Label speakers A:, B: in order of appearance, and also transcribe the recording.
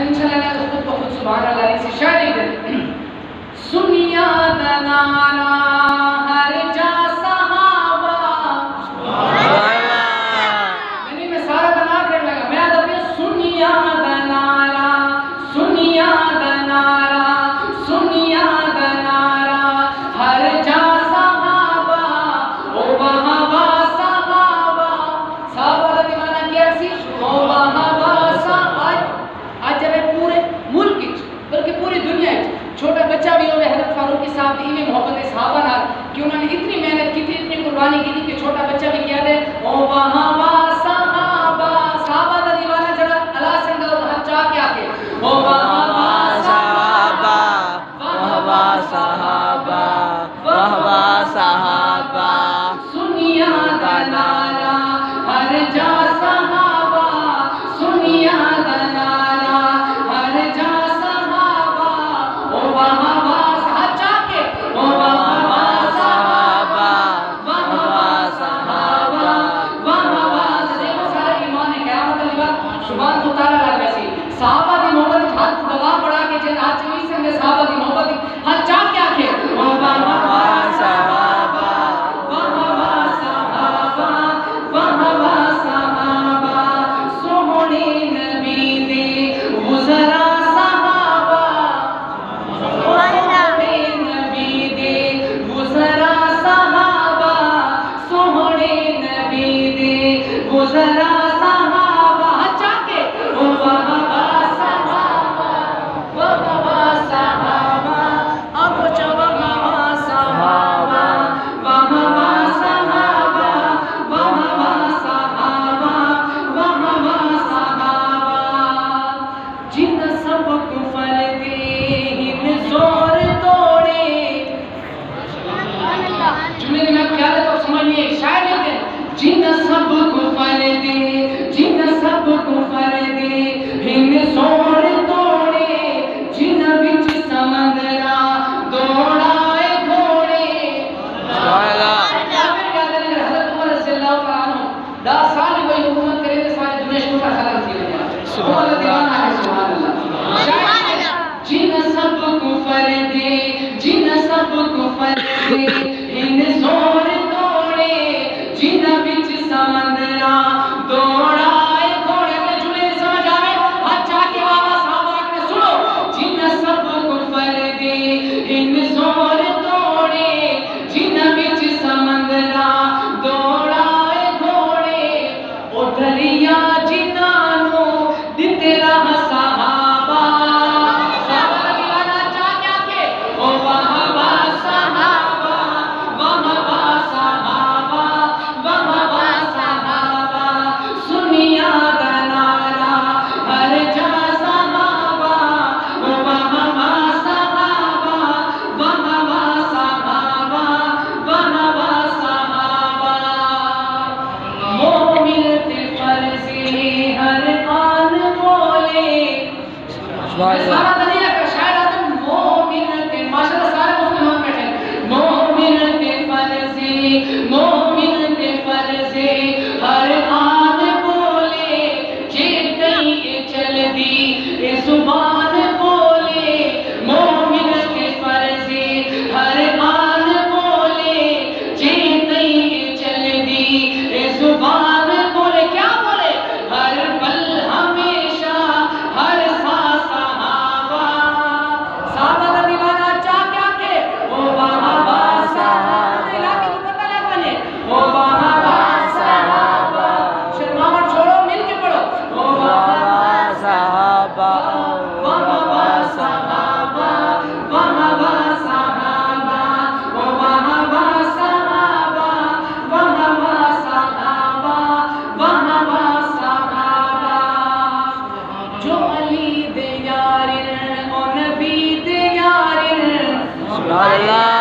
A: انشاءاللہ خود بخود سبحان اللہ علیہ سے شاعری دے سنیا دنارا ہر جا صحابہ میں سارا دنار کرنے لگا میں آدھا پہ سنیا دنارا سنیا دنارا سنیا دنارا ہر جا صحابہ او وہابہ صحابہ صحابہ دا دیمانہ کیا سی او وہابہ صحابہ آج جب ہے پورے ملک بلکہ پوری دنیا چھوٹا بچہ بھی ہوئے حضرت فاروق صاحب دی میں محبت صحابہ نہ کہ انہوں نے اتنی محنت کی تھی اتنی قربانی کی تھی کہ چھوٹا بچہ بھی کیا دے او وہابہ صحابہ صحابہ دا دیوانہ جڑا اللہ سنگا اور ہم چاہ کیا کہ او وہابہ صحابہ وہابہ صحابہ وہابہ صحابہ سنیا دنارا ہر جا صحابہ سنیا دنارا ہر جا صحابہ او وہابہ صحابہ چاہ کے او وہابہ صحابہ وہابہ صحابہ وہابہ دیکھو سارا ایمان ہے قیامت علی بات شبان کو تارا لگ ویسی صحابہ دی محبت ہاتھ دبا پڑا کے جن آج چوئی سے میں صحابہ دی محبت ہر چاہ کیا کہ او وہابہ صحابہ وہابہ صحابہ وہابہ صحابہ سوہنے نبی دے گزرا صحابہ سوہنے نبی دے گزرا صحابہ سوہنے نبی دے گزرا صحابہ چاہ کے او وہابہ صحابہ وہابہ صحابہ اب وہابہ صحابہ وہابہ صحابہ وہابہ صحابہ وہابہ صحابہ جن سب کفر دے ہن زور توڑے جملے میں آپ خیال ہے تو سمجھ لیے شاید لیتے جن سب کفر دے جن سب کفر دے ہن زور توڑے جن بچ سمندرہ دوڑائے گھوڑے حضرت عمر رضی اللہ تعالیٰ عنہ 10 سال کوئی حکومت کرے تھے سارے دنیا شکر کا خلق سی لیا سبحان اللہ دیوانہ ہے سبحان اللہ شاید جن سب کفر دے جن سب کفر دے ہن زور توڑے جن بچ سمندرہ دوڑائے گھوڑے اپنے جملے نہیں سمجھ آوے ہاتھ چاہ کے وہابہ صحابہ نے سنو جن سب کفر دے ہن زور توڑے جن بچ سمندرہ دوڑائے گھوڑے او دریا جنانو دیتے رہا صحابہ صحابہ دا دیوانہ چاہ کیا کہ او وہابہ صحابہ وہابہ صحابہ وہابہ صحابہ سنیا دنارا ہر جا صحابہ او وہابہ صحابہ وہابہ صحابہ وہابہ صحابہ مومن تے فرضی ہر آن بولے سارا دنیا کا شاعر آدم مومن تے ماشاءاللہ سارے مسلمان بیٹھے مومن تے فرضی ہر آن بولے جیتیں چل دی اے زبان بولے مومن تے فرضی ہر آن بولے جیتیں چل دی اے زبان بولے کیا بولے ہر پل ہمیشہ ہر سا صحابہ صحابہ دا دیوانہ چاہ کیا کہ او وہابہ صحابہ علاقے کو پتہ لگ بنے او وہابہ صحابہ شرماوٹ چھوڑو مل کے پڑھو او وہابہ صحابہ وہابہ صحابہ وہابہ صحابہ او وہابہ صحابہ وہابہ صحابہ وہابہ صحابہ جو علی دے یارن او نبی دے یارن سبحان اللہ